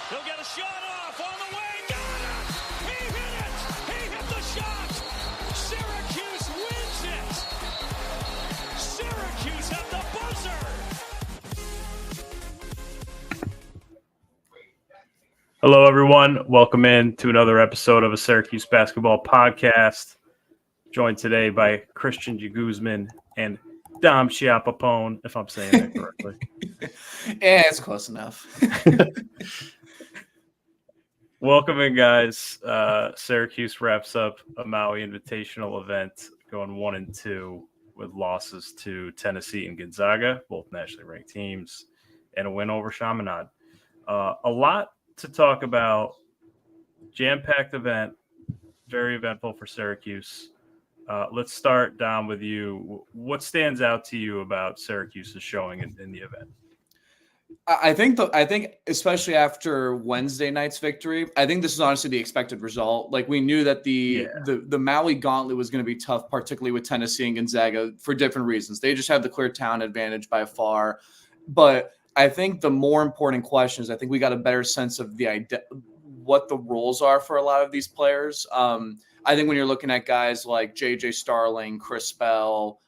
He'll get a shot off on the way. Got it! He hit it! He hit the shot! Syracuse wins it! Syracuse at the buzzer! Hello, everyone. Welcome in to another episode of a Syracuse basketball podcast. Joined today by Christian Guzman and Dom Chiappapone, if I'm saying that correctly. Yeah, it's close enough. Welcome in, guys. Syracuse wraps up a Maui Invitational event, going 1-2 with losses to Tennessee and Gonzaga, both nationally ranked teams, and a win over Chaminade. A lot to talk about. Jam-packed event, very eventful for Syracuse. Let's start, Dom, with you. What stands out to you about Syracuse's showing in the event? I think especially after Wednesday night's victory, I think this is honestly the expected result. Like, we knew that the Maui gauntlet was going to be tough, particularly with Tennessee and Gonzaga for different reasons. They just have the clear talent advantage by far. But I think the more important question is, I think we got a better sense of what the roles are for a lot of these players. I think when you're looking at guys like J.J. Starling, Chris Bell,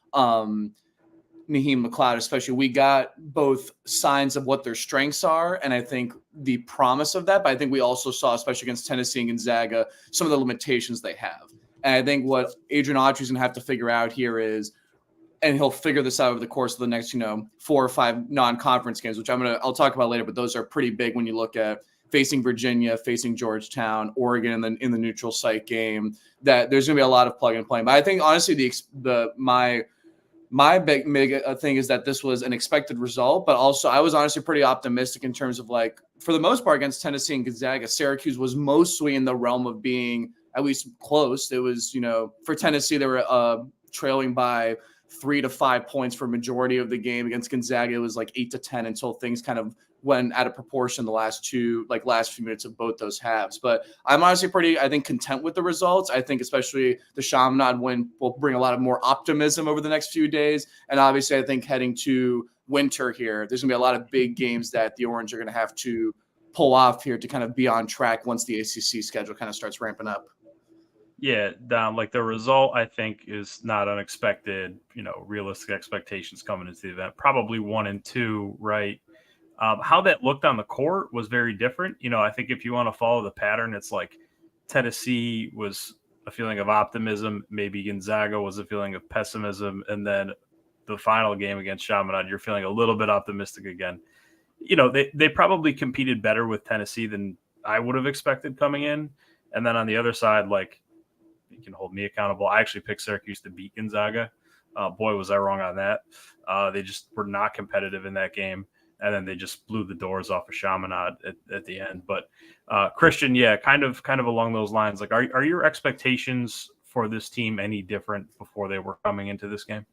Naheem McLeod, especially, we got both signs of what their strengths are, and I think the promise of that. But I think we also saw, especially against Tennessee and Gonzaga, some of the limitations they have. And I think what Adrian Autry's going to have to figure out here is, and he'll figure this out over the course of the next, 4 or 5 non-conference games, which I'll talk about later, but those are pretty big when you look at facing Virginia, facing Georgetown, Oregon, and then in the neutral site game, that there's going to be a lot of plug and play. But I think, honestly, my big thing is that this was an expected result, but also I was honestly pretty optimistic in terms of, like, for the most part against Tennessee and Gonzaga, Syracuse was mostly in the realm of being at least close. It was, for Tennessee, they were trailing by 3 to 5 points for majority of the game. Against Gonzaga, it was like 8 to 10 until things kind of went out of proportion the last few minutes of both those halves. But I'm honestly pretty, I think, content with the results. I think especially the Chaminade win will bring a lot of more optimism over the next few days. And obviously, I think heading to winter here, there's going to be a lot of big games that the Orange are going to have to pull off here to kind of be on track once the ACC schedule kind of starts ramping up. Yeah, Dom, the result, I think, is not unexpected, realistic expectations coming into the event. Probably 1-2, right? How that looked on the court was very different. I think if you want to follow the pattern, it's like Tennessee was a feeling of optimism. Maybe Gonzaga was a feeling of pessimism. And then the final game against Chaminade, you're feeling a little bit optimistic again. They probably competed better with Tennessee than I would have expected coming in. And then on the other side, you can hold me accountable. I actually picked Syracuse to beat Gonzaga. Boy, was I wrong on that. They just were not competitive in that game. And then they just blew the doors off of Chaminade at the end. But Christian, yeah, kind of along those lines. Are your expectations for this team any different before they were coming into this game?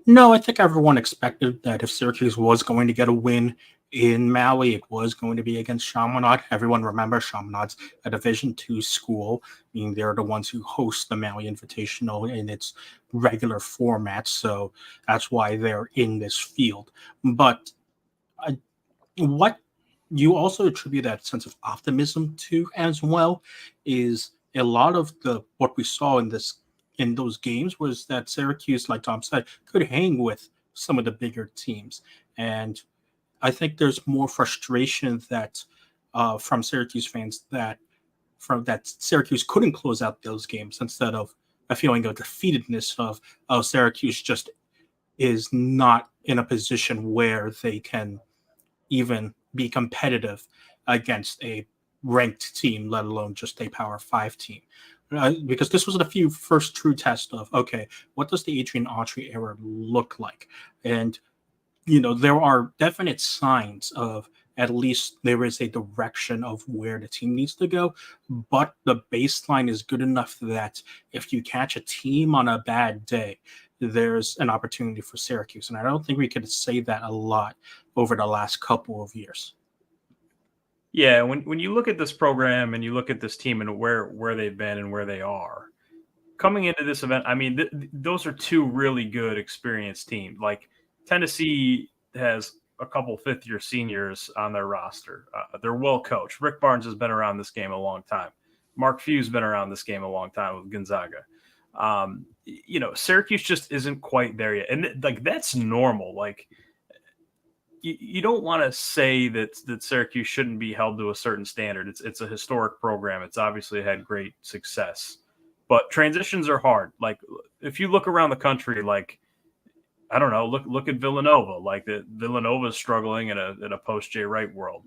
No, I think everyone expected that if Syracuse was going to get a win in Maui, it was going to be against Chaminade. Everyone remembers Chaminade's a Division II school, meaning they're the ones who host the Maui Invitational in its regular format. So that's why they're in this field. But what you also attribute that sense of optimism to as well is a lot of what we saw in those games was that Syracuse, like Tom said, could hang with some of the bigger teams. And I think there's more frustration that from Syracuse fans that Syracuse couldn't close out those games, instead of a feeling of defeatedness of Syracuse just is not in a position where they can even be competitive against a ranked team, let alone just a Power 5 team. Because this was the first true test of, okay, what does the Adrian Autry era look like? And, there are definite signs of at least there is a direction of where the team needs to go, but the baseline is good enough that if you catch a team on a bad day, there's an opportunity for Syracuse. And I don't think we could say that a lot over the last couple of years. Yeah, when you look at this program and you look at this team and where they've been and where they are, coming into this event, I mean, those are two really good, experienced teams. Like, Tennessee has a couple fifth-year seniors on their roster. They're well coached. Rick Barnes has been around this game a long time. Mark Few's been around this game a long time with Gonzaga. Syracuse just isn't quite there yet. And like, that's normal. Like, you don't want to say that Syracuse shouldn't be held to a certain standard. It's a historic program. It's obviously had great success, but transitions are hard. Like, if you look around the country, like, I don't know, look at Villanova. Like, Villanova is struggling in a post Jay Wright world.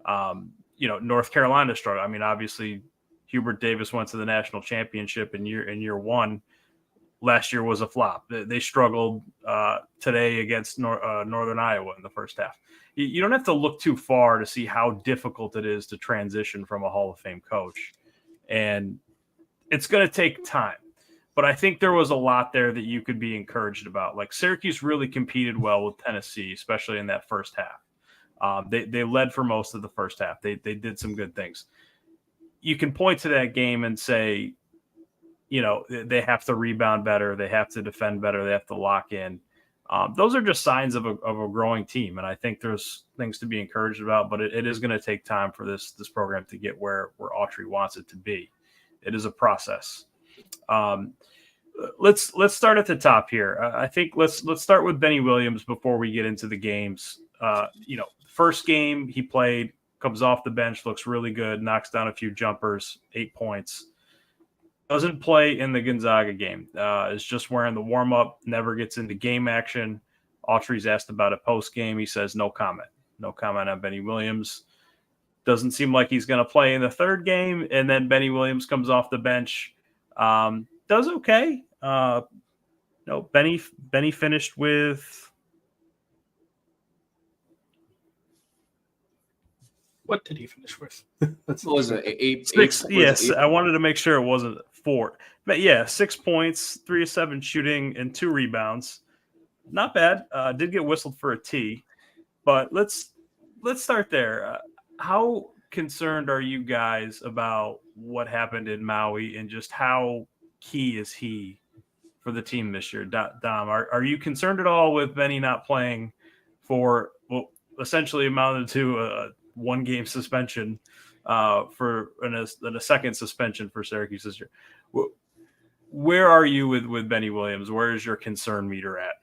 North Carolina struggling. I mean, obviously Hubert Davis went to the national championship in year one. Last year was a flop. They struggled today against Northern Iowa in the first half. You don't have to look too far to see how difficult it is to transition from a Hall of Fame coach. And it's going to take time. But I think there was a lot there that you could be encouraged about. Like, Syracuse really competed well with Tennessee, especially in that first half. They led for most of the first half. They did some good things. You can point to that game and say, they have to rebound better. They have to defend better. They have to lock in. Those are just signs of a growing team. And I think there's things to be encouraged about, but it is going to take time for this program to get where Autry wants it to be. It is a process. Let's start at the top here. I think let's start with Benny Williams before we get into the games. First game he played, comes off the bench, looks really good, knocks down a few jumpers, 8 points. Doesn't play in the Gonzaga game. Is just wearing the warm-up, never gets into game action. Autry's asked about it post-game. He says no comment. No comment on Benny Williams. Doesn't seem like he's going to play in the third game, and then Benny Williams comes off the bench. Does okay. Benny finished with... What did he finish with? What was it? Eight? Six. Yes, I wanted to make sure it wasn't 4. But yeah, 6 points, 3 of 7 shooting, and 2 rebounds. Not bad. Did get whistled for a T. But let's start there. How concerned are you guys about what happened in Maui, and just how key is he for the team this year? Dom, are you concerned at all with Benny not playing for what essentially amounted to a 1-game suspension and a second suspension for Syracuse this year? Where are you with Benny Williams? Where is your concern meter at?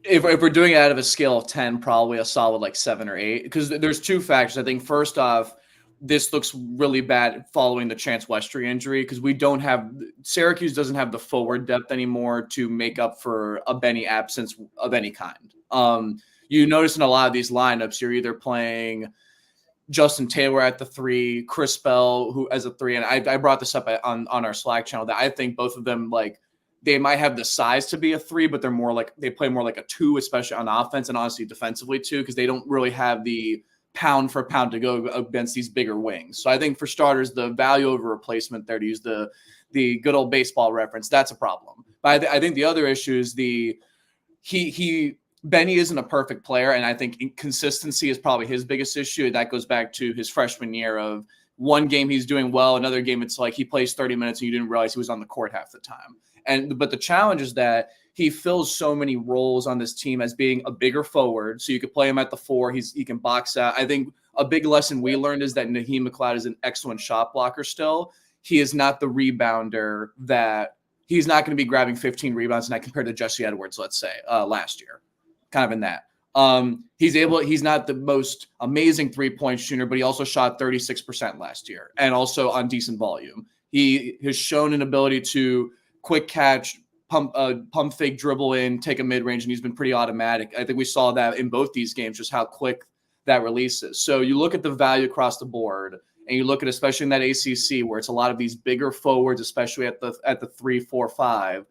If we're doing it out of a scale of 10, probably a solid like 7 or 8, because there's 2 factors. I think first off, this looks really bad following the Chance Westry injury, because Syracuse doesn't have the forward depth anymore to make up for a Benny absence of any kind. You notice in a lot of these lineups, you're either playing Justin Taylor at the 3, Chris Bell who as a 3, and I brought this up on our Slack channel that I think both of them, like, they might have the size to be a 3, but they play more like a 2, especially on offense and honestly defensively too, because they don't really have the pound for pound to go against these bigger wings. So I think for starters, the value over replacement there, to use the good old baseball reference, that's a problem. But I think the other issue is Benny isn't a perfect player, and I think inconsistency is probably his biggest issue. That goes back to his freshman year of one game he's doing well, another game it's like he plays 30 minutes and you didn't realize he was on the court half the time. But the challenge is that he fills so many roles on this team as being a bigger forward, so you could play him at the 4. He can box out. I think a big lesson we learned is that Naheem McLeod is an excellent shot blocker still. He is not the rebounder that – he's not going to be grabbing 15 rebounds tonight compared to Jesse Edwards, let's say, last year. Kind of in that. He's not the most amazing 3-point shooter, but he also shot 36% last year and also on decent volume. He has shown an ability to quick catch, pump fake, dribble in, take a mid-range, and he's been pretty automatic. I think we saw that in both these games, just how quick that release is. So you look at the value across the board, and you look at, especially in that ACC, where it's a lot of these bigger forwards, especially at the 3, 4, 5.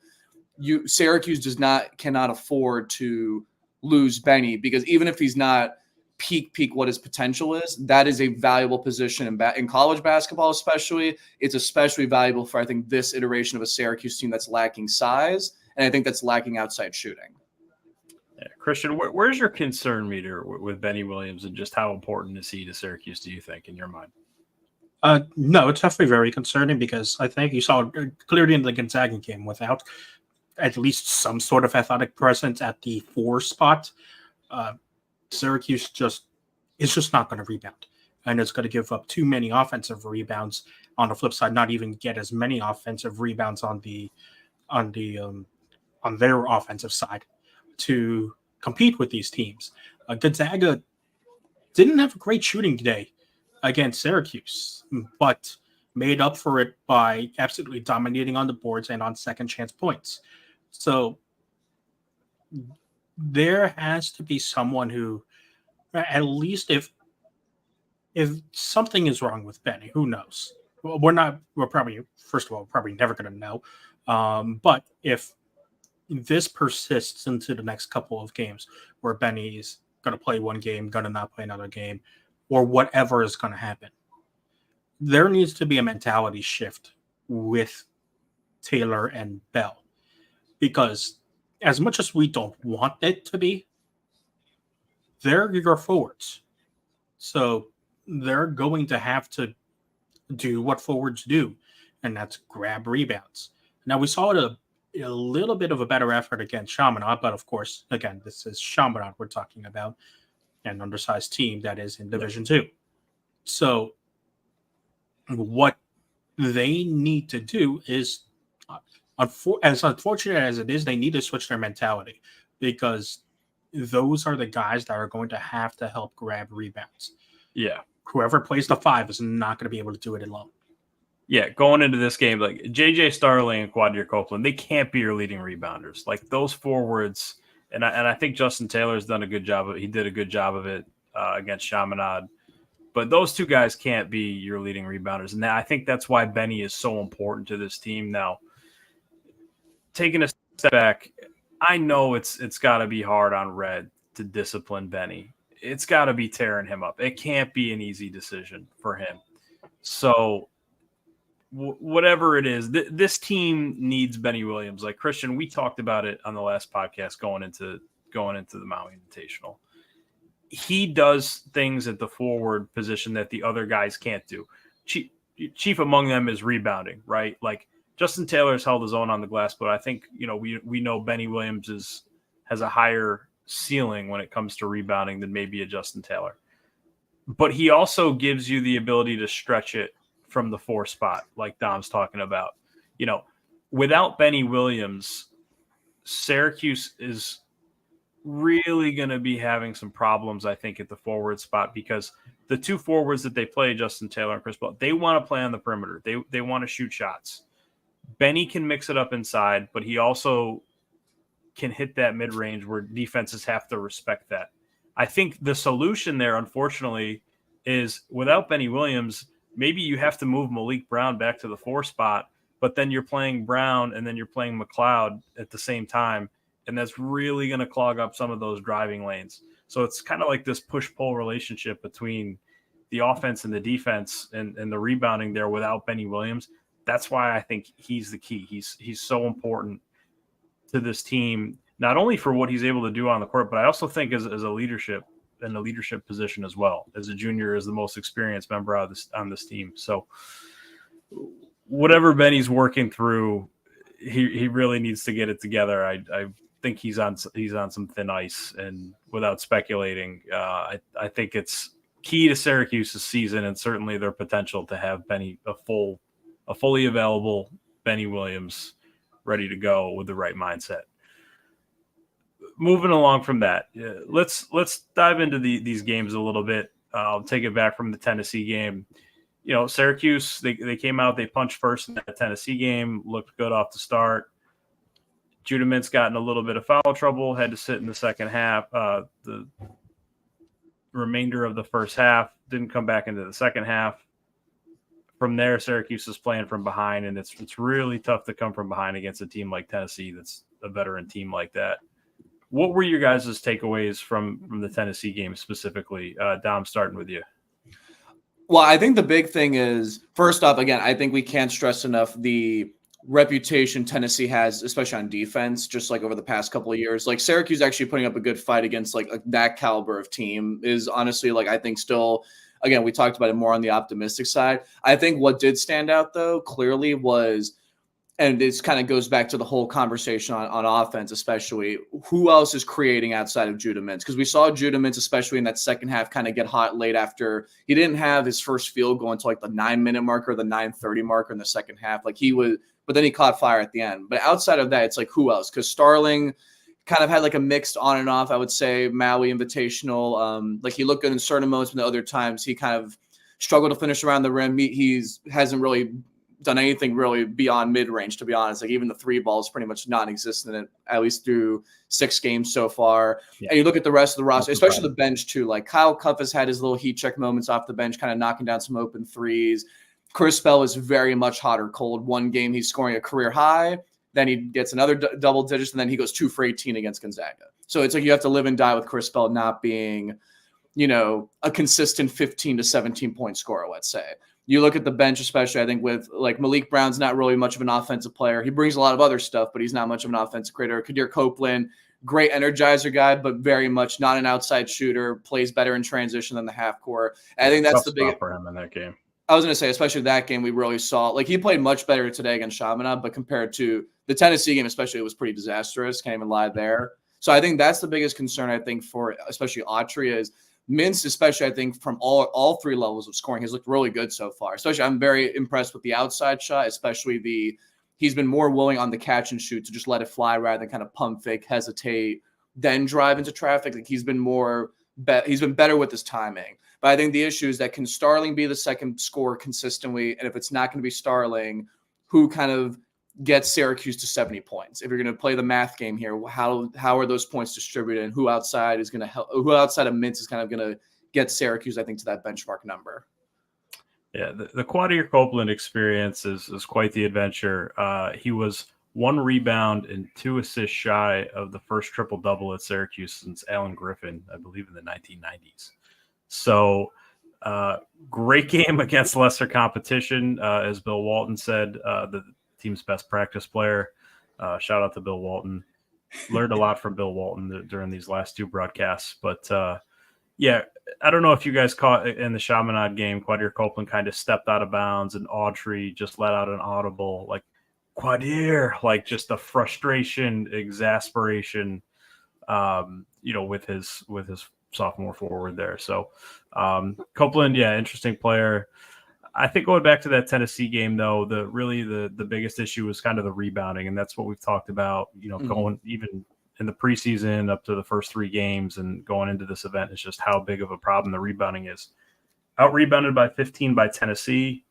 Syracuse cannot afford to lose Benny, because even if he's not peak what his potential is, that is a valuable position in college basketball. Especially, it's especially valuable for, I think, this iteration of a Syracuse team that's lacking size, and I think that's lacking outside shooting. Yeah. Christian, where's your concern meter with Benny Williams, and just how important is he to Syracuse, do you think, in your mind? No, it's definitely very concerning, because I think you saw clearly in the Gonzaga game, without at least some sort of athletic presence at the 4 spot, Syracuse is just not going to rebound, and it's going to give up too many offensive rebounds. On the flip side, not even get as many offensive rebounds on their offensive side to compete with these teams. Gonzaga didn't have a great shooting day against Syracuse, but made up for it by absolutely dominating on the boards and on second chance points. So there has to be someone who, at least if something is wrong with Benny, who knows? Well, we're probably never going to know. But if this persists into the next couple of games where Benny's going to play one game, going to not play another game, or whatever is going to happen, there needs to be a mentality shift with Taylor and Bell. Because as much as we don't want it to be, they're your forwards. So they're going to have to do what forwards do, and that's grab rebounds. Now, we saw a little bit of a better effort against Chaminade, but of course, again, this is Chaminade we're talking about, an undersized team that is in Division 2. So what they need to do is, as unfortunate as it is, they need to switch their mentality, because those are the guys that are going to have to help grab rebounds. Yeah. Whoever plays the 5 is not going to be able to do it alone. Yeah, going into this game, like JJ Starling and Quadir Copeland, they can't be your leading rebounders. Like those forwards, and I think Justin Taylor's done a good job of it. He did a good job of it against Chaminade. But those two guys can't be your leading rebounders. And I think that's why Benny is so important to this team. Now, taking a step back, I know it's got to be hard on Red to discipline Benny. It's got to be tearing him up. It can't be an easy decision for him. So whatever it is, this team needs Benny Williams. Like Christian, we talked about it on the last podcast going into the Maui Invitational. He does things at the forward position that the other guys can't do. Chief among them is rebounding, right? Like Justin Taylor's held his own on the glass, but I think, we know Benny Williams has a higher ceiling when it comes to rebounding than maybe a Justin Taylor. But he also gives you the ability to stretch it from the 4 spot, like Dom's talking about. Without Benny Williams, Syracuse is really going to be having some problems, I think, at the forward spot, because the 2 forwards that they play, Justin Taylor and Chris Bell, they want to play on the perimeter. They want to shoot shots. Benny can mix it up inside, but he also can hit that mid-range where defenses have to respect that. I think the solution there, unfortunately, is without Benny Williams, maybe you have to move Malik Brown back to the 4 spot, but then you're playing Brown and then you're playing McLeod at the same time, and that's really going to clog up some of those driving lanes. So it's kind of like this push-pull relationship between the offense and the defense and the rebounding there without Benny Williams. That's why I think he's the key. He's so important to this team, not only for what he's able to do on the court, but I also think as a leadership in a leadership position as well. As a junior, as the most experienced member on this team. So whatever Benny's working through, he really needs to get it together. I think he's on some thin ice, and without speculating, I think it's key to Syracuse's season and certainly their potential to have Benny a fully available Benny Williams ready to go with the right mindset. Moving along from that, let's dive into these games a little bit. I'll take it back from the Tennessee game. Syracuse, they came out, they punched first in that Tennessee game, looked good off the start. Judah Mintz got in a little bit of foul trouble, had to sit in the second half. The remainder of the first half, didn't come back into the second half. From there, Syracuse is playing from behind, and it's really tough to come from behind against a team like Tennessee that's a veteran team like that. What were your guys' takeaways from the Tennessee game specifically? Dom, starting with you. Well, I think the big thing is, first off, again, I think we can't stress enough the reputation Tennessee has, especially on defense, just like over the past couple of years. Like Syracuse actually putting up a good fight against like that caliber of team is honestly, like, I think still, again, we talked about it more on the optimistic side. I think what did stand out, though, clearly was and this kind of goes back to the whole conversation on offense, especially who else is creating outside of Judah Mintz? Because we saw Judah Mintz, especially in that second half, kind of get hot late after he didn't have his first field goal until like the 9-minute marker, the 9:30 marker in the second half. Like but then he caught fire at the end. But outside of that, it's like who else? Because Starling kind of had like a mixed on and off, I would say, Maui Invitational. Like he looked good in certain moments, but the other times he kind of struggled to finish around the rim. He hasn't really done anything really beyond mid-range, to be honest. Like even the 3 ball is pretty much non-existent, at least through 6 games so far. Yeah. And you look at the rest of the roster, especially the bench too. Like Kyle Cuff has had his little heat check moments off the bench, kind of knocking down some open threes. Chris Bell is very much hot or cold. One game he's scoring a career high, then he gets another double digits, and then he goes 2 for 18 against Gonzaga. So it's like you have to live and die with Chris Bell not being, a consistent 15 to 17 point scorer, let's say. You look at the bench, especially, I think, with like Malik Brown's not really much of an offensive player. He brings a lot of other stuff, but he's not much of an offensive creator. Kadir Copeland, great energizer guy, but very much not an outside shooter, plays better in transition than the half court. And I think that's the big for him in that game. I was going to say, especially that game, we really saw, like he played much better today against Chaminade, but compared to the Tennessee game, especially, it was pretty disastrous. Can't even lie there. So I think that's the biggest concern, I think, for especially Autry is Mintz, especially, I think, from all 3 levels of scoring, has looked really good so far. Especially, I'm very impressed with the outside shot, especially he's been more willing on the catch and shoot to just let it fly rather than kind of pump fake, hesitate, then drive into traffic. Like he's been better with his timing. But I think the issue is that can Starling be the second scorer consistently? And if it's not going to be Starling, who kind of gets Syracuse to 70 points? If you're going to play the math game here, how are those points distributed, and who outside of Mintz is kind of going to get Syracuse, I think, to that benchmark number? Yeah, the Kadir Copeland experience is quite the adventure. He was 1 rebound and 2 assists shy of the first triple-double at Syracuse since Alan Griffin, I believe, in the 1990s. So great game against lesser competition, as Bill Walton said, the team's best practice player. Shout out to Bill Walton. Learned a lot from Bill Walton during these last 2 broadcasts. But, yeah, I don't know if you guys caught in the Chaminade game, Kadir Copeland kind of stepped out of bounds and Autry just let out an audible, like, Kadir, like just a frustration, exasperation, with his sophomore forward there. So Copeland, yeah, interesting player. I think going back to that Tennessee game, though, the biggest issue was kind of the rebounding, and that's what we've talked about, going even in the preseason up to the first 3 games and going into this event. It's just how big of a problem the rebounding is. Out-rebounded by 15 by Tennessee.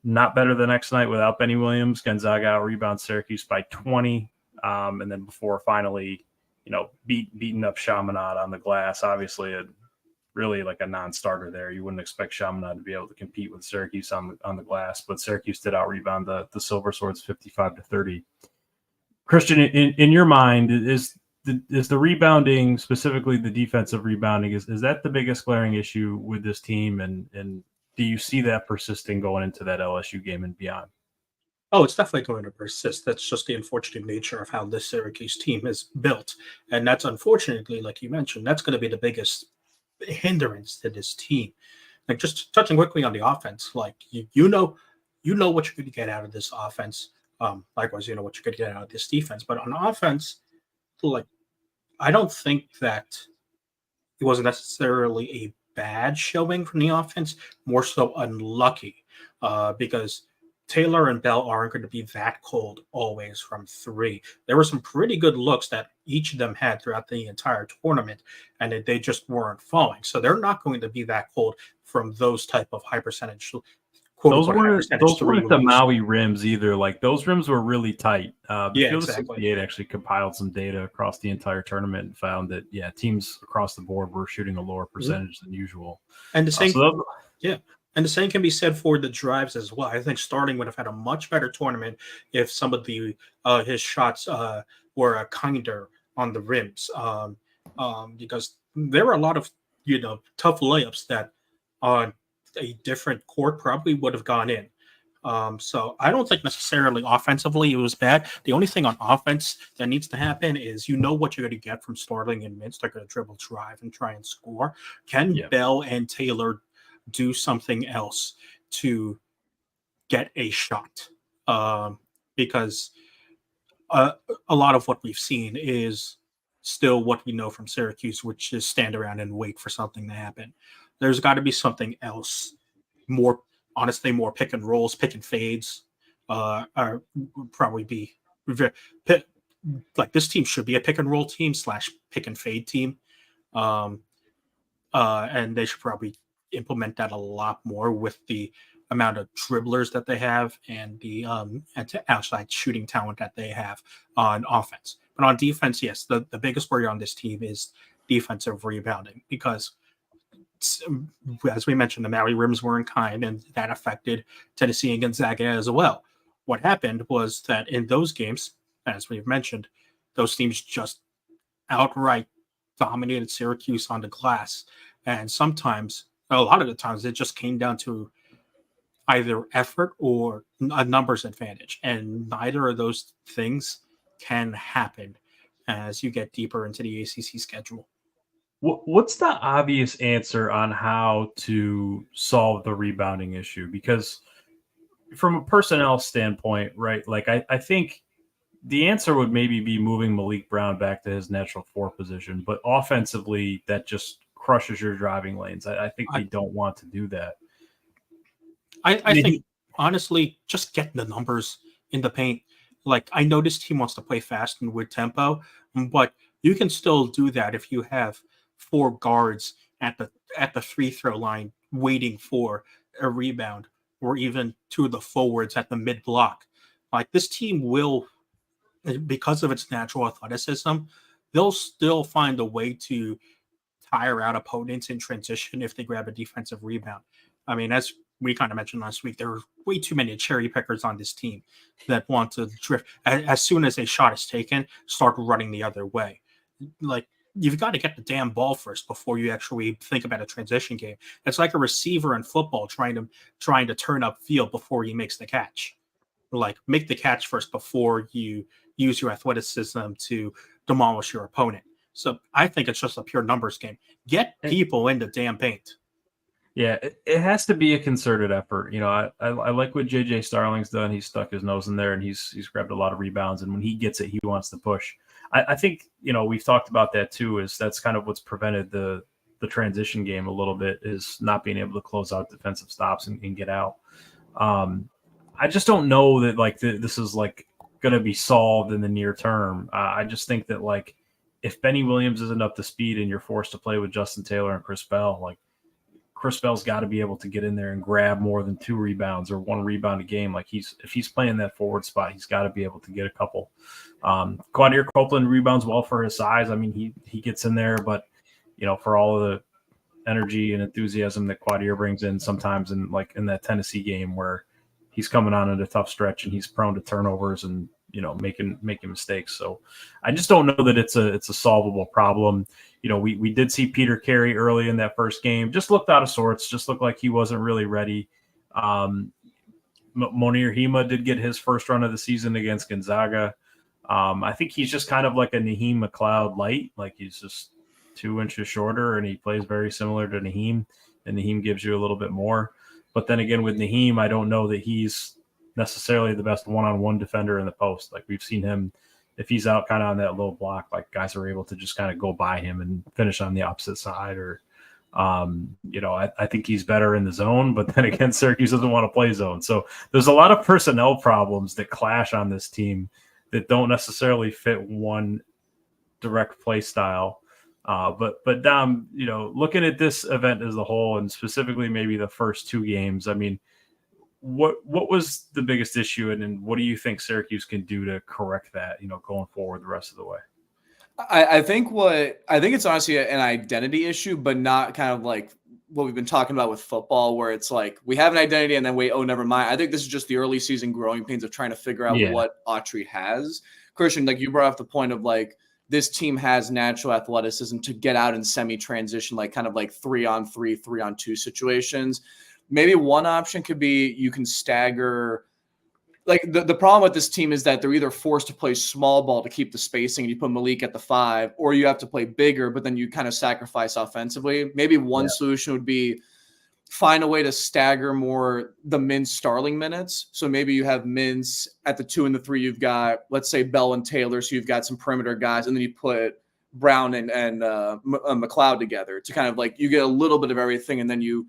Not better the next night without Benny Williams. Gonzaga out-rebounds Syracuse by 20, and then before finally, beating up Chaminade on the glass. Obviously, really like a non-starter there. You wouldn't expect Chaminade to be able to compete with Syracuse on the glass, but Syracuse did out-rebound the Silver Swords 55-30. Christian, in your mind, is the rebounding, specifically the defensive rebounding, is that the biggest glaring issue with this team, and do you see that persisting going into that LSU game and beyond? Oh, it's definitely going to persist. That's just the unfortunate nature of how this Syracuse team is built. And that's unfortunately, like you mentioned, that's going to be the biggest hindrance to this team. Like just touching quickly on the offense, like you know what you're going to get out of this offense. Likewise, you know what you're going to get out of this defense. But on offense, like I don't think that it was necessarily a bad showing from the offense, more so unlucky, because Taylor and Bell aren't going to be that cold always from 3. There were some pretty good looks that each of them had throughout the entire tournament, and they just weren't falling. So they're not going to be that cold from those type of high percentage. Those weren't the Maui rims either. Like those rims were really tight. Field 68 actually compiled some data across the entire tournament and found that teams across the board were shooting a lower percentage than usual. And the same, and the same can be said for the drives as well. I think Starling would have had a much better tournament if some of the his shots were kinder on the rims, because there were a lot of tough layups that on a different court probably would have gone in. So I don't think necessarily offensively it was bad. The only thing on offense that needs to happen is what you're going to get from Starling and Mintz. They're going to dribble, drive, and try and score. Can Bell and Taylor do something else to get a shot? because a lot of what we've seen is still what we know from Syracuse, which is stand around and wait for something to happen. There's got to be something else, more honestly, more pick and rolls, pick and fades, would probably be like this team should be a pick and roll team / pick and fade team. And they should probably implement that a lot more with the amount of dribblers that they have and the outside shooting talent that they have on offense. But on defense, yes, the biggest worry on this team is defensive rebounding, because as we mentioned, the Maui rims weren't kind, and that affected Tennessee and Gonzaga as well. What happened was that in those games, as we've mentioned, those teams just outright dominated Syracuse on the glass. And sometimes, a lot of the times, it just came down to either effort or a numbers advantage. And neither of those things can happen as you get deeper into the ACC schedule. What's the obvious answer on how to solve the rebounding issue? Because from a personnel standpoint, right, like I think the answer would maybe be moving Malik Brown back to his natural 4 position, but offensively that just crushes your driving lanes. I think they don't want to do that. I think, honestly, just getting the numbers in the paint. Like, I know this team wants to play fast and with tempo, but you can still do that if you have 4 guards at the free throw line waiting for a rebound, or even 2 of the forwards at the mid block. Like, this team will, because of its natural athleticism, they'll still find a way to tire out opponents in transition if they grab a defensive rebound. I mean, as we kind of mentioned last week, there are way too many cherry pickers on this team that want to drift. As soon as a shot is taken, start running the other way. Like, you've got to get the damn ball first before you actually think about a transition game. It's like a receiver in football trying to turn up field before he makes the catch. Like, make the catch first before you use your athleticism to demolish your opponent. So I think it's just a pure numbers game. Get people in the damn paint. Yeah, it has to be a concerted effort. You know, I like what JJ Starling's done. He's stuck his nose in there and he's grabbed a lot of rebounds. And when he gets it, he wants to push. I think, you know, we've talked about that too, is that's kind of what's prevented the transition game a little bit, is not being able to close out defensive stops and get out. I just don't know that like this is like going to be solved in the near term. I just think that like if Benny Williams isn't up to speed and you're forced to play with Justin Taylor and Chris Bell, like Chris Bell's got to be able to get in there and grab more than 2 rebounds or 1 rebound a game. Like if he's playing that forward spot, he's got to be able to get a couple. Quadir Copeland rebounds well for his size. I mean, he gets in there, but you know, for all of the energy and enthusiasm that Quadir brings in sometimes in that Tennessee game where he's coming on at a tough stretch and he's prone to turnovers and, you know, making mistakes. So I just don't know that it's a solvable problem. You know, we did see Peter Carey early in that first game, just looked out of sorts, just looked like he wasn't really ready. Monir Hema did get his first run of the season against Gonzaga. I think he's just kind of like a Naheem McLeod light, like he's just 2 inches shorter and he plays very similar to Naheem, and Naheem gives you a little bit more. But then again, with Naheem, I don't know that he's necessarily the best one-on-one defender in the post. Like we've seen him, if he's out kind of on that low block, like guys are able to just kind of go by him and finish on the opposite side. Or, you know, I think he's better in the zone, but then again, Syracuse doesn't want to play zone. So there's a lot of personnel problems that clash on this team that don't necessarily fit one direct play style. But Dom, you know, looking at this event as a whole, and specifically maybe the first 2 games, I mean, what was the biggest issue, and what do you think Syracuse can do to correct that, you know, going forward the rest of the way? I think it's honestly an identity issue, but not kind of like what we've been talking about with football, where it's like we have an identity and then wait, oh, never mind. I think this is just the early season growing pains of trying to figure out what Autry has. Christian, like you brought up the point of like this team has natural athleticism to get out in semi-transition, like kind of like 3-on-3, 3-on-2 situations. Maybe one option could be you can stagger. Like the problem with this team is that they're either forced to play small ball to keep the spacing and you put Malik at the 5, or you have to play bigger, but then you kind of sacrifice offensively. Maybe one solution would be find a way to stagger more the Mintz Starling minutes. So maybe you have Mintz at the 2 and the 3. You've got, let's say, Bell and Taylor. So you've got some perimeter guys, and then you put Brown and McLeod together to kind of like you get a little bit of everything, and then you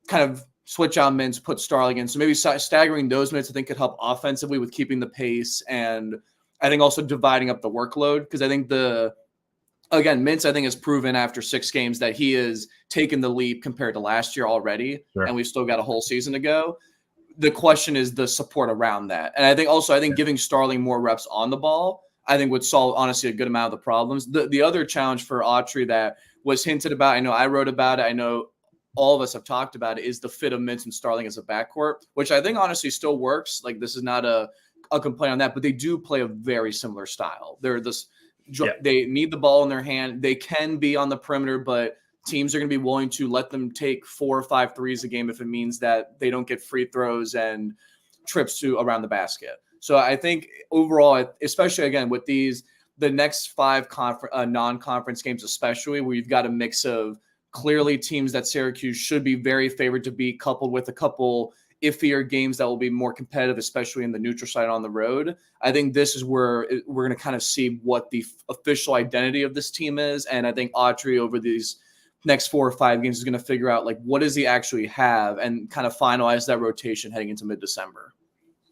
kind of switch out Mintz, put Starling in. So maybe staggering those minutes I think could help offensively with keeping the pace, and I think also dividing up the workload, because I think Mintz, I think, has proven after 6 games that he has taken the leap compared to last year already, and we've still got a whole season to go. The question is the support around that. And I think giving Starling more reps on the ball, I think would solve, honestly, a good amount of the problems. The other challenge for Autry that was hinted about, I know I wrote about it, I know all of us have talked about it, is the fit of Mintz and Starling as a backcourt, which I think honestly still works. Like, this is not a complaint on that, but they do play a very similar style. They need the ball in their hand. They can be on the perimeter, but teams are going to be willing to let them take 4 or 5 threes a game if it means that they don't get free throws and trips to around the basket. So I think overall, especially again with the next 5 non-conference games, especially where you've got a mix of clearly teams that Syracuse should be very favored to beat, coupled with a couple iffier games that will be more competitive, especially in the neutral side on the road. I think this is where we're going to kind of see what the official identity of this team is. And I think Autry over these next 4 or 5 games is going to figure out, like, what does he actually have, and kind of finalize that rotation heading into mid-December.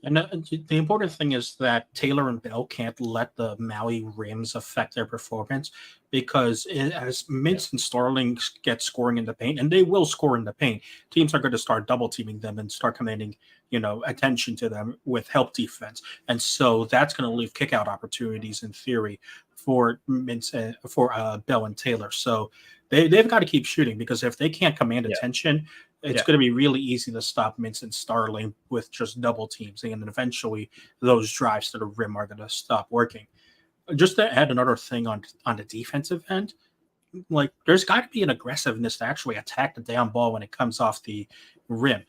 And the important thing is that Taylor and Bell can't let the Maui rims affect their performance, because as Mintz and Starling get scoring in the paint, and they will score in the paint, teams are going to start double teaming them and start commanding, attention to them with help defense. And so that's going to leave kick out opportunities in theory for Mintz, for Bell and Taylor. So they've got to keep shooting, because if they can't command attention, it's going to be really easy to stop Mintz and Starling with just double teams. And then eventually those drives to the rim are going to stop working. Just to add another thing on the defensive end, like, there's got to be an aggressiveness to actually attack the down ball when it comes off the rim.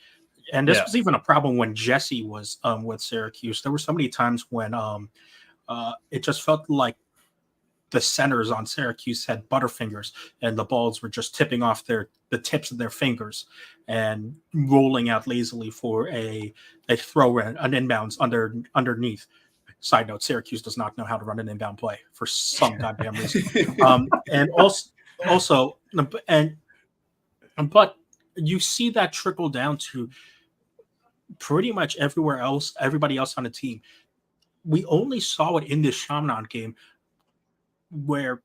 And this was even a problem when Jesse was with Syracuse. There were so many times when it just felt like the centers on Syracuse had butterfingers, and the balls were just tipping off the tips of their fingers and rolling out lazily for a throw, an inbounds underneath. Side note: Syracuse does not know how to run an inbound play for some goddamn reason. But you see that trickle down to pretty much everywhere else, everybody else on the team. We only saw it in this Chaminade game, where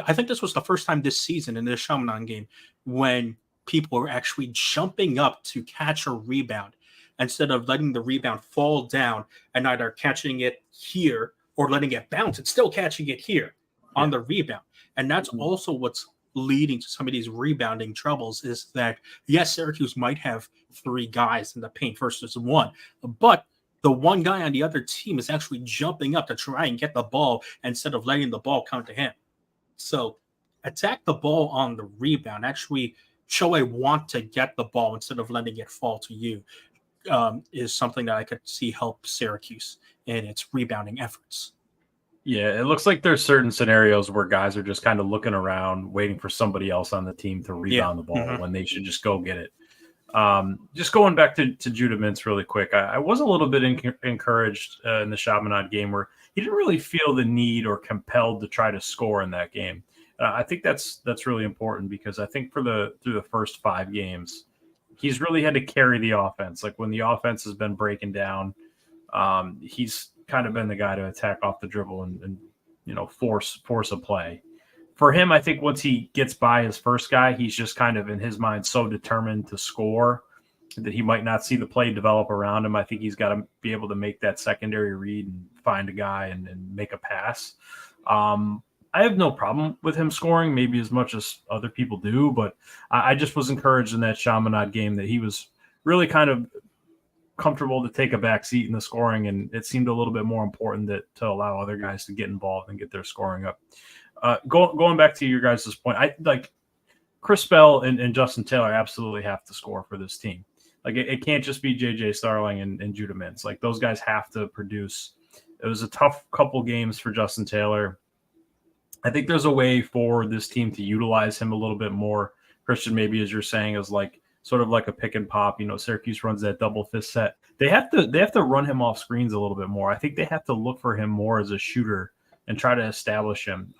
I think this was the first time this season in this Chaminade game when people were actually jumping up to catch a rebound instead of letting the rebound fall down and either catching it here or letting it bounce. It's still catching it here on the rebound. And that's also what's leading to some of these rebounding troubles, is that, yes, Syracuse might have 3 guys in the paint versus 1, but the one guy on the other team is actually jumping up to try and get the ball instead of letting the ball come to him. So attack the ball on the rebound. Actually show a want to get the ball instead of letting it fall to you, is something that I could see help Syracuse in its rebounding efforts. Yeah, it looks like there's certain scenarios where guys are just kind of looking around, waiting for somebody else on the team to rebound the ball when they should just go get it. Just going back to Judah Mintz really quick, I was a little bit encouraged in the Chaminade game, where he didn't really feel the need or compelled to try to score in that game. I think that's really important, because I think through the first 5 games, he's really had to carry the offense. Like, when the offense has been breaking down, he's kind of been the guy to attack off the dribble and force a play. For him, I think once he gets by his first guy, he's just kind of in his mind so determined to score that he might not see the play develop around him. I think he's got to be able to make that secondary read and find a guy and make a pass. I have no problem with him scoring, maybe as much as other people do, but I just was encouraged in that Chaminade game that he was really kind of comfortable to take a back seat in the scoring, and it seemed a little bit more important to allow other guys to get involved and get their scoring up. Going back to your guys' point, I like Chris Bell and Justin Taylor absolutely have to score for this team. Like, it can't just be JJ Starling and Judah Mintz. Like, those guys have to produce. It was a tough couple games for Justin Taylor. I think there's a way for this team to utilize him a little bit more. Christian, maybe as you're saying, is like sort of like a pick and pop. Syracuse runs that double fist set. They have to run him off screens a little bit more. I think they have to look for him more as a shooter and try to establish him.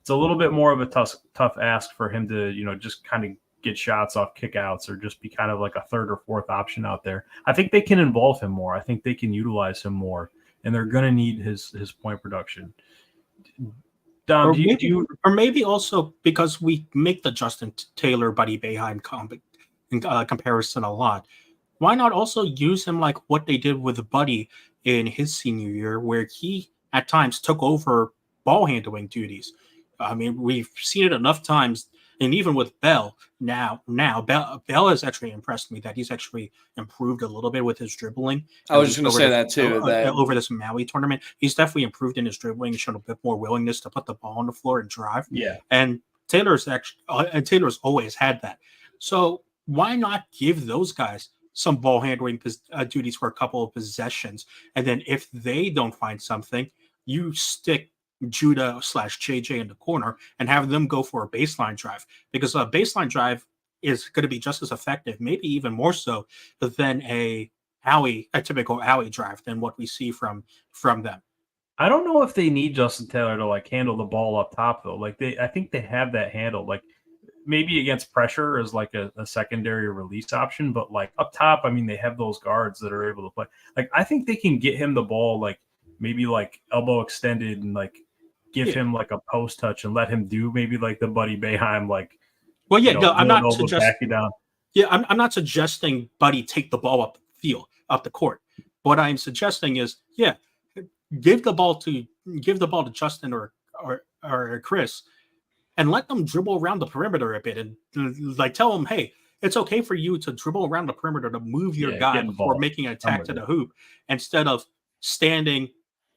It's a little bit more of a tough ask for him to, just kind of get shots off kickouts or just be kind of like a third or fourth option out there. I think they can involve him more. I think they can utilize him more, and they're going to need his point production. Dom, or maybe also because we make the Justin Taylor Buddy Boeheim comparison a lot. Why not also use him like what they did with Buddy in his senior year, where he at times took over ball handling duties? I mean, we've seen it enough times, and even with Bell now Bell has actually impressed me that he's actually improved a little bit with his dribbling. I was just going to say that too. Over this Maui tournament, he's definitely improved in his dribbling, shown a bit more willingness to put the ball on the floor and drive. Yeah, and Taylor's always had that. So why not give those guys some ball handling duties for a couple of possessions, and then if they don't find something, you stick Judah/JJ in the corner and have them go for a baseline drive, because a baseline drive is going to be just as effective, maybe even more so than a typical alley drive than what we see from them. I don't know if they need Justin Taylor to like handle the ball up top though. Like I think they have that handle. Like maybe against pressure as like a secondary release option, but like up top, I mean, they have those guards that are able to play. Like I think they can get him the ball, like maybe like elbow extended and like give him like a post touch and let him do maybe like the Buddy Boeheim, like, well, yeah, no, I'm not suggesting down. Yeah, I'm not suggesting Buddy take the ball up the court. What I'm suggesting is, give the ball to Justin or Chris, and let them dribble around the perimeter a bit, and like tell them, hey, it's okay for you to dribble around the perimeter to move your guy before making an attack to the hoop, instead of standing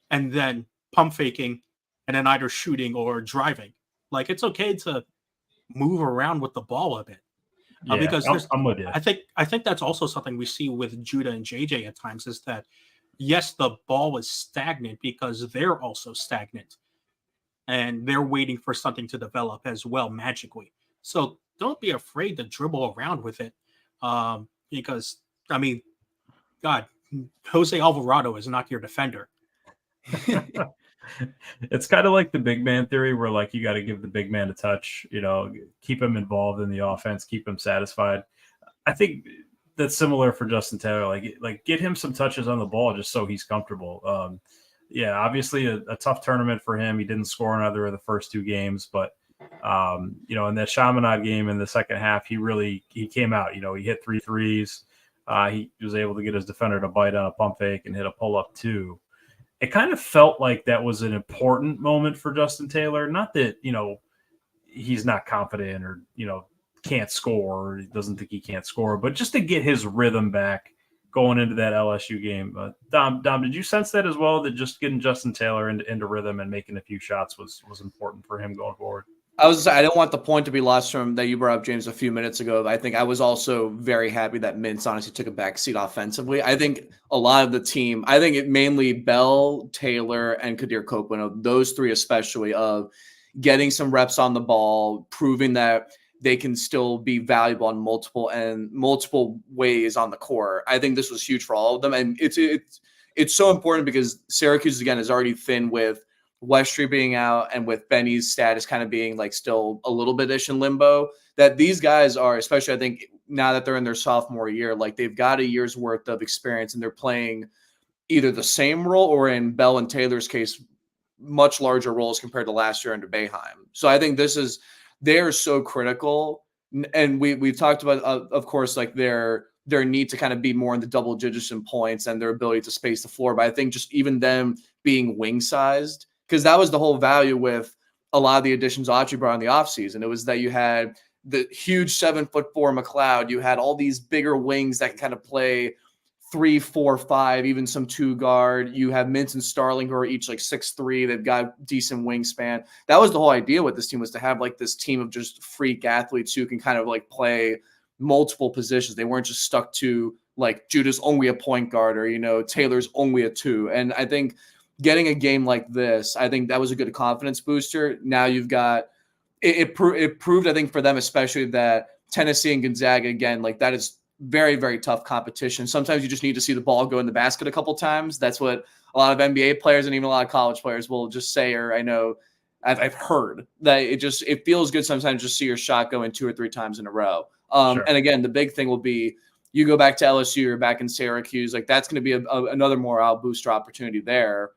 and then pump faking and then either shooting or driving. Like, it's okay to move around with the ball a bit. Because I'm with you. I think that's also something we see with Judah and JJ at times, is that yes, the ball is stagnant because they're also stagnant and they're waiting for something to develop as well magically. So don't be afraid to dribble around with it, because I mean, God, Jose Alvarado is not your defender. It's kind of like the big man theory, where like you got to give the big man a touch, keep him involved in the offense, keep him satisfied. I think that's similar for Justin Taylor. Like get him some touches on the ball just so he's comfortable. Obviously a tough tournament for him. He didn't score in either of the first two games, but in that Chaminade game in the second half, he came out. He hit 3 threes. He was able to get his defender to bite on a pump fake and hit a pull up too. It kind of felt like that was an important moment for Justin Taylor. Not that, he's not confident or, can't score, or he doesn't think he can't score, but just to get his rhythm back going into that LSU game. Dom, did you sense that as well, that just getting Justin Taylor into rhythm and making a few shots was important for him going forward? I don't want the point to be lost from that you brought up, James, a few minutes ago. I think I was also very happy that Mintz honestly took a back seat offensively. I think a lot of the team, I think it mainly Bell, Taylor, and Kadir Copeland, those three especially, of getting some reps on the ball, proving that they can still be valuable on multiple ways on the court. I think this was huge for all of them. And it's so important because Syracuse, again, is already thin with Westry being out and with Benny's status kind of being like still a little bit in limbo, that these guys are, especially I think now that they're in their sophomore year, like they've got a year's worth of experience and they're playing either the same role or, in Bell and Taylor's case, much larger roles compared to last year under Boeheim. So I think they are so critical. And we've talked about, of course, like their need to kind of be more in the double digits in points and their ability to space the floor. But I think just even them being wing sized, because that was the whole value with a lot of the additions Autry brought in the offseason. It was that you had the huge 7'4" McLeod. You had all these bigger wings that can kind of play 3, 4, 5, even some 2 guard. You have Mintz and Starling, who are each like 6'3". They've got decent wingspan. That was the whole idea with this team, was to have like this team of just freak athletes who can kind of like play multiple positions. They weren't just stuck to like Judah's only a point guard or, Taylor's only a 2. And I think getting a game like this, I think that was a good confidence booster. Now you've got it proved, I think, for them especially, that Tennessee and Gonzaga, again, like that is very, very tough competition. Sometimes you just need to see the ball go in the basket a couple times. That's what a lot of NBA players and even a lot of college players will just say, or I know I've heard that it feels good sometimes just see your shot go in 2 or 3 times in a row. Sure. And again, the big thing will be you go back to LSU or back in Syracuse, like that's going to be another morale booster opportunity there,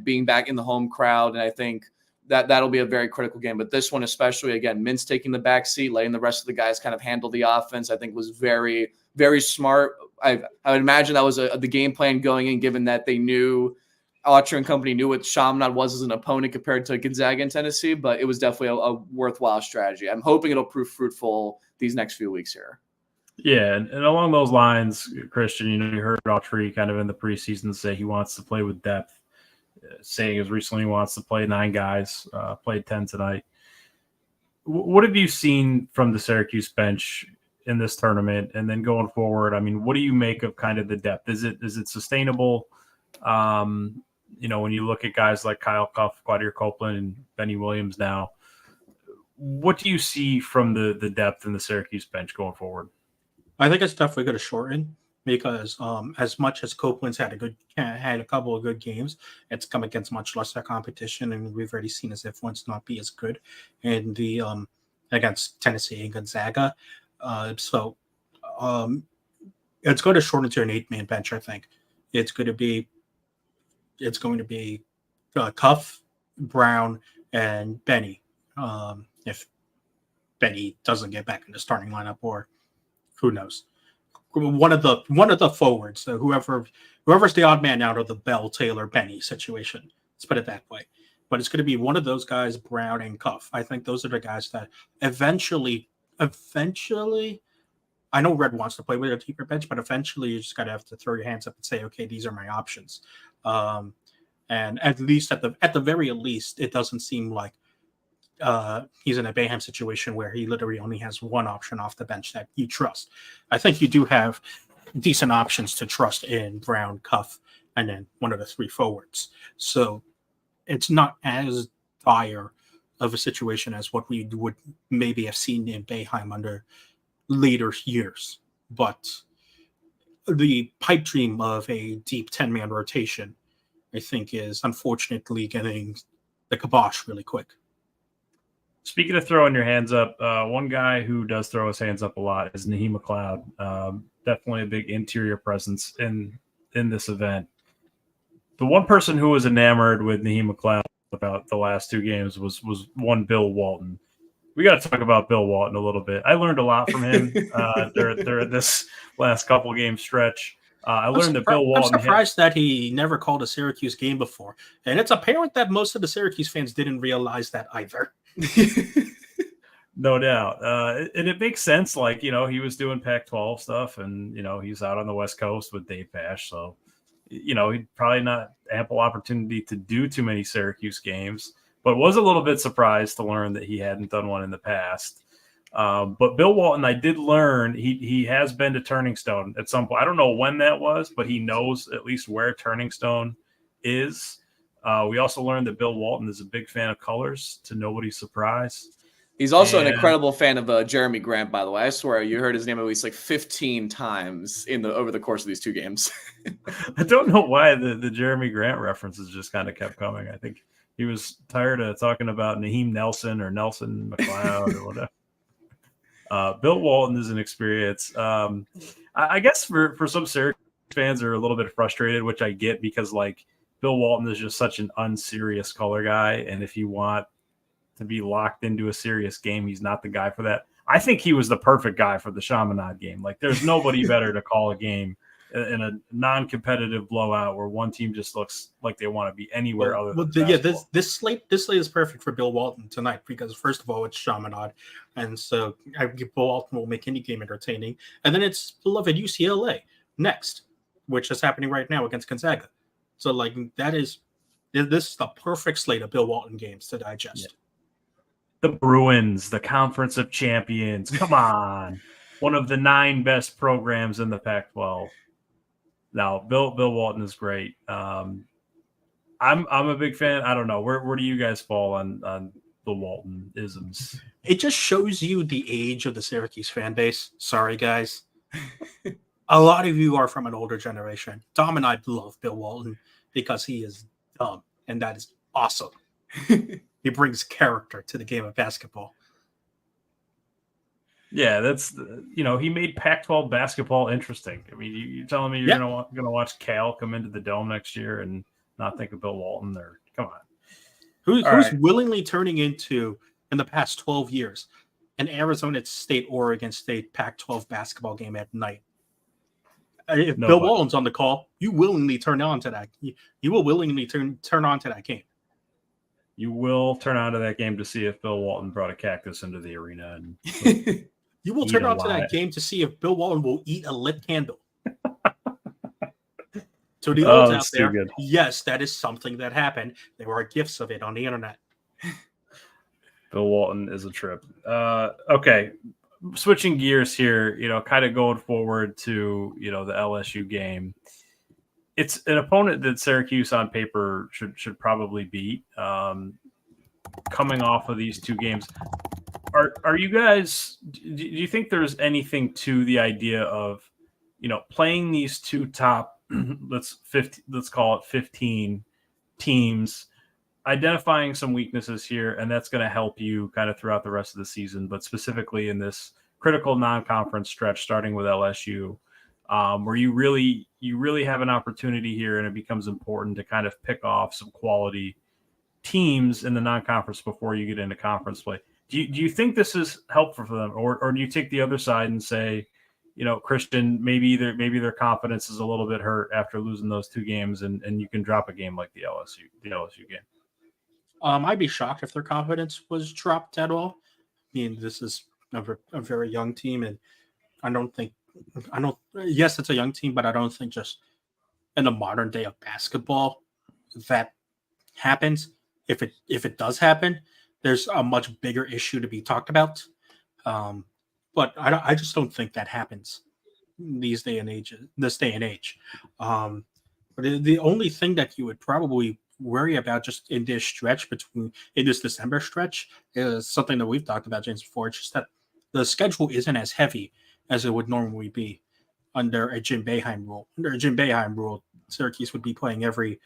being back in the home crowd. And I think that'll be a very critical game. But this one, especially, again, Mintz taking the back seat, letting the rest of the guys kind of handle the offense, I think was very, very smart. I would imagine that was the game plan going in, given that they knew Autry and company knew what Chaminade was as an opponent compared to Gonzaga and Tennessee, but it was definitely a worthwhile strategy. I'm hoping it'll prove fruitful these next few weeks here. Yeah, and along those lines, Christian, you heard Autry kind of in the preseason say he wants to play with depth, saying as recently he wants to play 9 guys, played 10 tonight. What have you seen from the Syracuse bench in this tournament? And then going forward, I mean, what do you make of kind of the depth? Is it sustainable? When you look at guys like Kyle Cuff, Quadir Copeland, and Benny Williams now, what do you see from the depth in the Syracuse bench going forward? I think it's definitely going to shorten because as much as Copeland's had a couple of good games, it's come against much lesser competition, and we've already seen his influence not be as good in the against Tennessee and Gonzaga. So it's going to shorten to an 8-man bench. I think it's going to be Cuff, Brown, and Benny. If Benny doesn't get back in the starting lineup, or who knows, one of the forwards, whoever's the odd man out of the Bell, Taylor, Benny situation. Let's put it that way. But it's going to be one of those guys, Brown and Cuff. I think those are the guys that eventually, I know Red wants to play with a deeper bench, but eventually you just got to have to throw your hands up and say, okay, these are my options. And at least at the very least, it doesn't seem like he's in a Boeheim situation where he literally only has one option off the bench that you trust. I think you do have decent options to trust in Brown, Cuff, and then one of the 3 forwards. So it's not as dire of a situation as what we would maybe have seen in Boeheim under later years. But the pipe dream of a deep 10-man rotation, I think, is unfortunately getting the kibosh really quick. Speaking of throwing your hands up, one guy who does throw his hands up a lot is Naheem McLeod. Definitely a big interior presence in this event. The one person who was enamored with Naheem McLeod about the last 2 games was one Bill Walton. We got to talk about Bill Walton a little bit. I learned a lot from him during this last couple game stretch. I learned that Bill Walton. I'm surprised that he never called a Syracuse game before, and it's apparent that most of the Syracuse fans didn't realize that either. No doubt, and it makes sense. Like, he was doing Pac-12 stuff, and he's out on the West Coast with Dave Pasch, so he'd probably not ample opportunity to do too many Syracuse games. But was a little bit surprised to learn that he hadn't done one in the past. But Bill Walton, I did learn he has been to Turning Stone at some point. I don't know when that was, but he knows at least where Turning Stone is. We also learned that Bill Walton is a big fan of colors, to nobody's surprise. He's also an incredible fan of Jeremy Grant, by the way. I swear you heard his name at least like 15 times over the course of these 2 games. I don't know why the Jeremy Grant references just kind of kept coming. I think he was tired of talking about Naheem Nelson or Nelson McLeod or whatever. Bill Walton is an experience. I guess for some Syracuse fans are a little bit frustrated, which I get, because like Bill Walton is just such an unserious color guy, and if you want to be locked into a serious game, he's not the guy for that. I think he was the perfect guy for the Chaminade game. Like, there's nobody better to call a game in a non-competitive blowout where one team just looks like they want to be anywhere other than basketball. This slate is perfect for Bill Walton tonight because, first of all, it's Chaminade, and so Bill Walton will make any game entertaining. And then it's beloved UCLA next, which is happening right now against Gonzaga. So, like, this is the perfect slate of Bill Walton games to digest. Yeah. The Bruins, the Conference of Champions. Come on. One of the 9 best programs in the Pac-12. Now, Bill Walton is great. I'm a big fan. I don't know. Where do you guys fall on Bill Bill Walton isms. It just shows you the age of the Syracuse fan base. Sorry, guys. A lot of you are from an older generation. Tom and I love Bill Walton because he is dumb, and that is awesome. He brings character to the game of basketball. Yeah, that's he made Pac-12 basketball interesting. I mean, you're telling me you're gonna watch Cal come into the Dome next year and not think of Bill Walton? Or come on, who's willingly turning into in the past 12 years an Arizona State Oregon State Pac-12 basketball game at night? If Bill Walton's on the call, you willingly turn on to that. You will willingly turn on to that game. You will turn on to that game to see if Bill Walton brought a cactus into the arena. And you will turn on to that game to see if Bill Walton will eat a lit candle. To the olds out there, yes, that is something that happened. There are gifs of it on the internet. Bill Walton is a trip. Okay. Switching gears here, kind of going forward to, the LSU game. It's an opponent that Syracuse on paper should probably beat. Coming off of these two games, are you guys? Do you think there's anything to the idea of, playing these two top, let's call it 15 teams, identifying some weaknesses here, and that's going to help you kind of throughout the rest of the season, but specifically in this critical non-conference stretch, starting with LSU, where you really have an opportunity here, and it becomes important to kind of pick off some quality teams in the non-conference before you get into conference play. Do you think this is helpful for them, or do you take the other side and say, Christian, maybe their confidence is a little bit hurt after losing those two games, and you can drop a game like the LSU game? I'd be shocked if their confidence was dropped at all. I mean, this is a very young team, and yes, it's a young team, but I don't think just in the modern day of basketball that happens. If it does happen, there's a much bigger issue to be talked about. But I just don't think that happens this day and age. But the only thing that you would probably worry about just in this December stretch is something that we've talked about, James, before. It's just that the schedule isn't as heavy as it would normally be under a Jim Boeheim rule. Under a Jim Boeheim rule, Syracuse would be playing every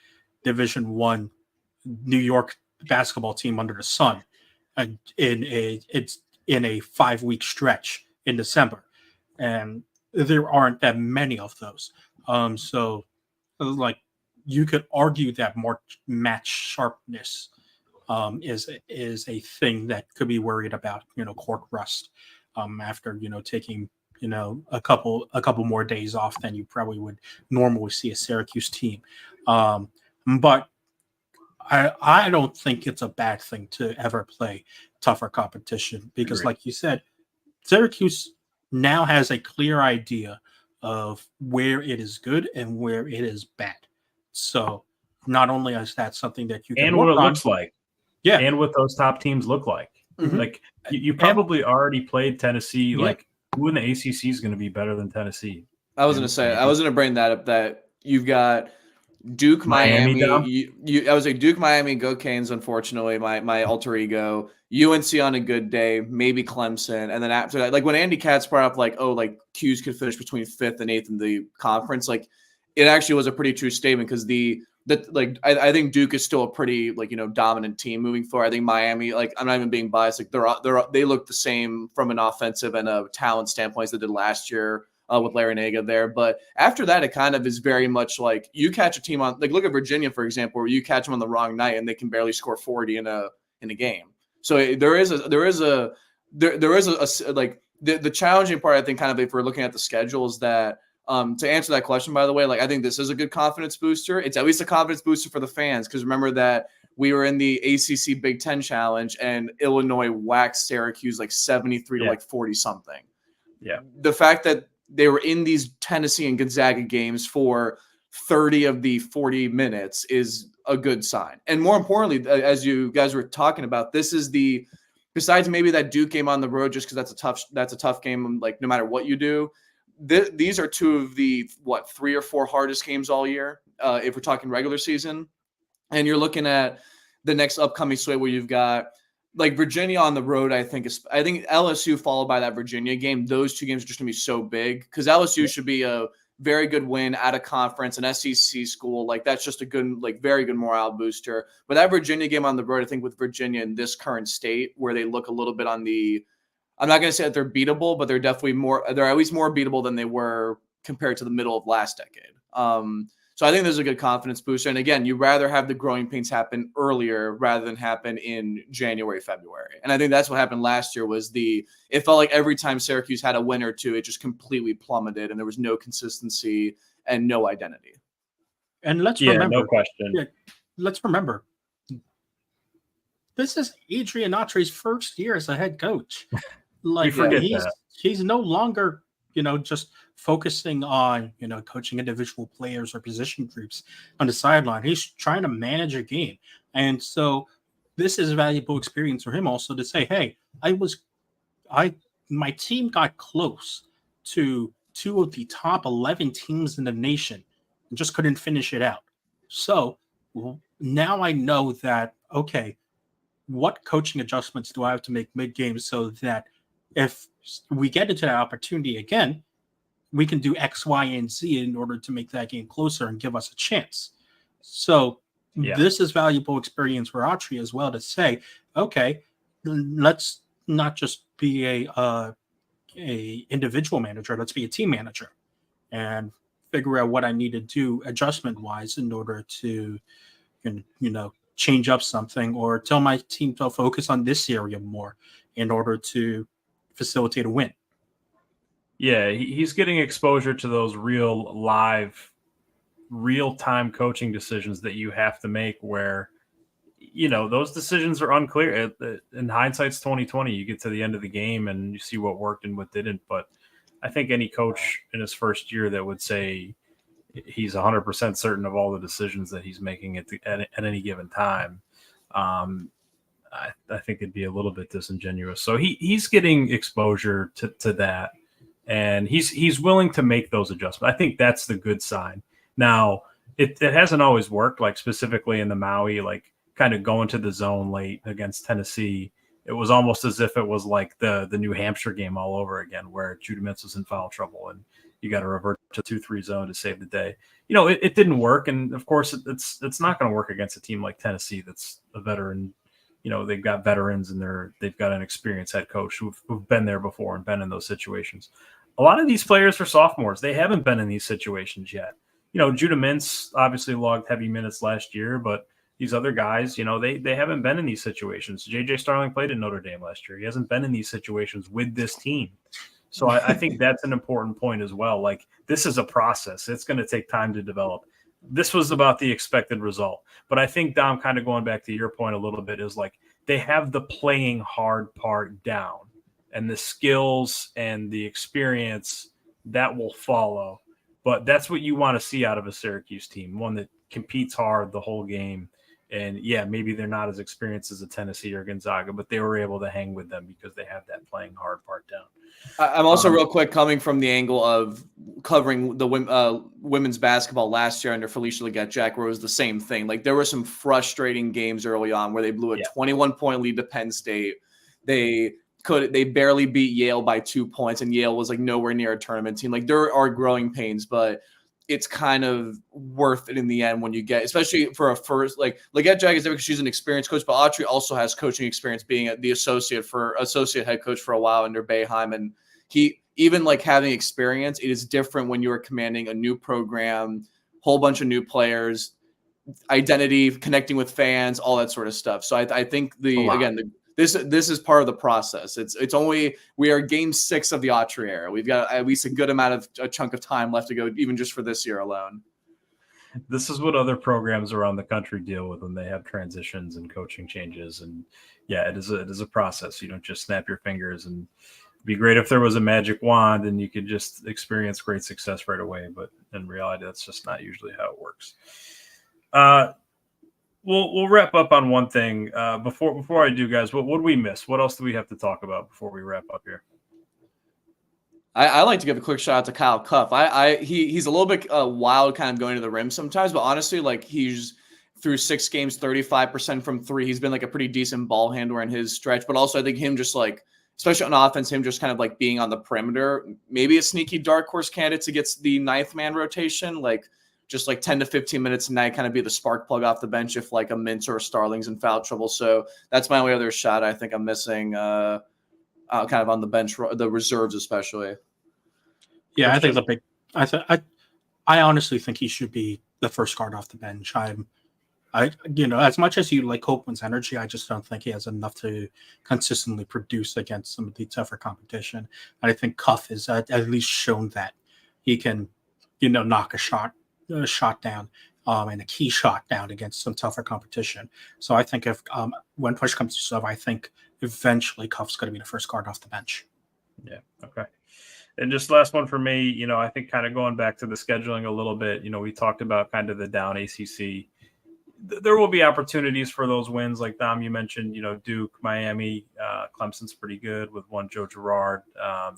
Division I New York basketball team under the sun, and in a 5-week stretch in December, and there aren't that many of those. So, like, you could argue that more match sharpness is a thing that could be worried about. Court rust after taking a couple more days off than you probably would normally see a Syracuse team. But I don't think it's a bad thing to ever play tougher competition because, Agreed. Like you said, Syracuse now has a clear idea of where it is good and where it is bad. So not only is that something that you can and work what it on, looks like, yeah, and what those top teams look like. Mm-hmm. Like you probably already played Tennessee. Yeah. Like who in the ACC is going to be better than Tennessee? I was going to bring that up. That you've got Duke, Miami. I was like Duke, Miami, go Canes. Unfortunately, my alter ego. UNC on a good day, maybe Clemson, and then after that, like when Andy Katz brought up like Q's could finish between 5th and 8th in the conference, like it actually was a pretty true statement because I think Duke is still a pretty dominant team moving forward. I think Miami, like I'm not even being biased, like they look the same from an offensive and a talent standpoint as they did last year. With Larry Naga there. But after that, it kind of is very much like you catch a team on, like look at Virginia, for example, where you catch them on the wrong night and they can barely score 40 in a game. So there is a the challenging part, I think, kind of if we're looking at the schedule is that to answer that question, by the way, like I think this is a good confidence booster. It's at least a confidence booster for the fans because remember that we were in the ACC Big Ten Challenge and Illinois waxed Syracuse like 73 to like 40 something. Yeah. The fact that they were in these Tennessee and Gonzaga games for 30 of the 40 minutes is a good sign. And more importantly, as you guys were talking about, this is besides maybe that Duke game on the road, just because that's a tough game, like no matter what you do, these are two of the 3 or 4 hardest games all year. If we're talking regular season, and you're looking at the next upcoming slate where you've got like Virginia on the road, I think LSU followed by that Virginia game. Those two games are just going to be so big because LSU should be a very good win at a conference, an SEC school. Like that's just a good, like very good morale booster. But that Virginia game on the road, I think with Virginia in this current state where they look a little bit on the, I'm not going to say that they're beatable, but they're at least more beatable than they were compared to the middle of last decade. So I think there's a good confidence booster. And again, you'd rather have the growing pains happen earlier rather than happen in January, February. And I think that's what happened last year it felt like every time Syracuse had a win or two, it just completely plummeted and there was no consistency and no identity. And let's remember, no question. Let's remember, this is Adrian Autry's first year as a head coach. Like he's no longer, just focusing on, coaching individual players or position groups on the sideline. He's trying to manage a game. And so this is valuable experience for him also to say, hey, my team got close to two of the top 11 teams in the nation and just couldn't finish it out. So now I know that, okay, what coaching adjustments do I have to make mid-game so that if we get into that opportunity again, we can do X, Y, and Z in order to make that game closer and give us a chance. So this is valuable experience for Autry as well to say, okay, let's not just be a individual manager, let's be a team manager and figure out what I need to do adjustment-wise in order to, change up something or tell my team to focus on this area more in order to facilitate a win. Yeah, he's getting exposure to those real-time coaching decisions that you have to make where, those decisions are unclear. In hindsight's 2020, you get to the end of the game and you see what worked and what didn't. But I think any coach in his first year that would say he's 100% certain of all the decisions that he's making at any given time, I think it'd be a little bit disingenuous. So he's getting exposure to that. And he's willing to make those adjustments. I think that's the good sign. Now, it hasn't always worked, like specifically in the Maui, like kind of going to the zone late against Tennessee. It was almost as if it was like the New Hampshire game all over again, where Judah Mintz was in foul trouble and you got to revert to 2-3 zone to save the day. It didn't work. And of course, it's not going to work against a team like Tennessee that's a veteran. They've got veterans and they've got an experienced head coach who've been there before and been in those situations. A lot of these players are sophomores. They haven't been in these situations yet. Judah Mintz obviously logged heavy minutes last year, but these other guys, they haven't been in these situations. JJ Starling played at Notre Dame last year. He hasn't been in these situations with this team. So I think that's an important point as well. Like, this is a process. It's going to take time to develop. This was about the expected result. But I think, Dom, kind of going back to your point a little bit, is like they have the playing hard part down and the skills and the experience that will follow. But that's what you want to see out of a Syracuse team, one that competes hard the whole game. And, yeah, maybe they're not as experienced as a Tennessee or Gonzaga, but they were able to hang with them because they have that playing hard part down. I'm also real quick coming from the angle of covering the women's basketball last year under Felicia Legette-Jack, where it was the same thing. Like, there were some frustrating games early on where they blew a 21-point lead to Penn State. They barely beat Yale by 2 points, and Yale was like nowhere near a tournament team. Like, there are growing pains, but it's kind of worth it in the end when you get, especially for a first, like Legette-Jack is there because she's an experienced coach, but Autry also has coaching experience being the associate head coach for a while under Boeheim. And he, even like having experience, it is different when you are commanding a new program, whole bunch of new players, identity, connecting with fans, all that sort of stuff. So I think this is part of the process. We are game 6 of the Autry era. We've got at least a good amount of a chunk of time left to go, even just for this year alone. This is what other programs around the country deal with when they have transitions and coaching changes. And yeah, it is a process. You don't just snap your fingers. And it'd be great if there was a magic wand and you could just experience great success right away. But in reality, that's just not usually how it works. We'll wrap up on one thing. Before I do, guys, what did we miss? What else do we have to talk about before we wrap up here? I like to give a quick shout out to Kyle Cuff. He's a little bit wild, kind of going to the rim sometimes, but honestly, like through 6 games, 35% from 3. He's been like a pretty decent ball handler in his stretch, but also I think him just like, especially on offense, him just kind of like being on the perimeter, maybe a sneaky dark horse candidate to get the 9th man rotation, like just like 10 to 15 minutes a night, kind of be the spark plug off the bench if like a Mintz or a Starling's in foul trouble. So that's my only other shot I think I'm missing kind of on the bench, the reserves especially. Yeah, I think I honestly think he should be the first guard off the bench. As much as you like Copeland's energy, I just don't think he has enough to consistently produce against some of the tougher competition. And I think Cuff is at least shown that he can, knock a shot down, and a key shot down against some tougher competition. So I think if when push comes to shove, I think eventually Cuff's going to be the first guard off the bench. Yeah. Okay. And just last one for me, I think kind of going back to the scheduling a little bit, we talked about kind of the down ACC. There will be opportunities for those wins. Like Dom, you mentioned, Duke, Miami, Clemson's pretty good with one Joe Girard.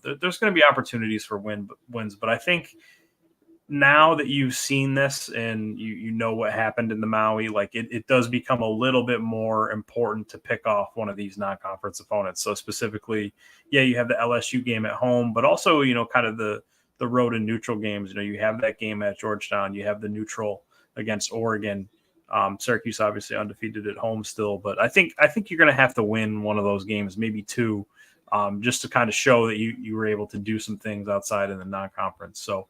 There's going to be opportunities for wins, but I think now that you've seen this and you know what happened in the Maui, like it does become a little bit more important to pick off one of these non-conference opponents. So specifically, you have the LSU game at home, but also, kind of the road and neutral games. You have that game at Georgetown, you have the neutral against Oregon. Syracuse obviously undefeated at home still, but I think you're going to have to win one of those games, maybe 2, just to kind of show that you were able to do some things outside in the non-conference. So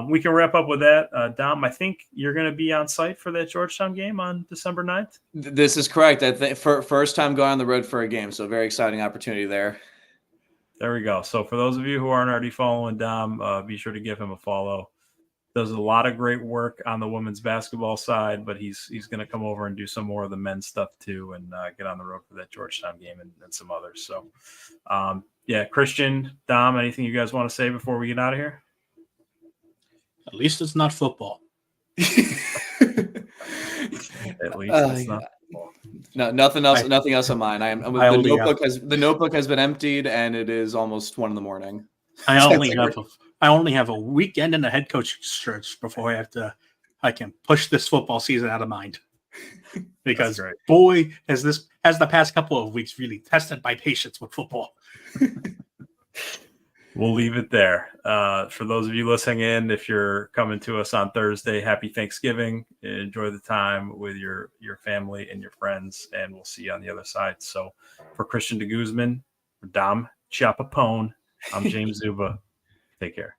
we can wrap up with that. Dom, I think you're going to be on site for that Georgetown game on December 9th. This is correct. I think first time going on the road for a game, so very exciting opportunity there. There we go. So for those of you who aren't already following Dom, be sure to give him a follow. Does a lot of great work on the women's basketball side, but he's going to come over and do some more of the men's stuff too, and get on the road for that Georgetown game and some others. So, Christian, Dom, anything you guys want to say before we get out of here? At least it's not football. At least it's not. No, nothing else. Nothing else on mine. The notebook has been emptied, and it is almost 1 a.m. I only have a weekend and a head coaching search before I can push this football season out of mind. Because boy, has the past couple of weeks really tested my patience with football. We'll leave it there. For those of you listening in, if you're coming to us on Thursday, happy Thanksgiving. Enjoy the time with your family and your friends, and we'll see you on the other side. So for Christian de Guzman, for Dom Chapapone, I'm James Zuba. Take care.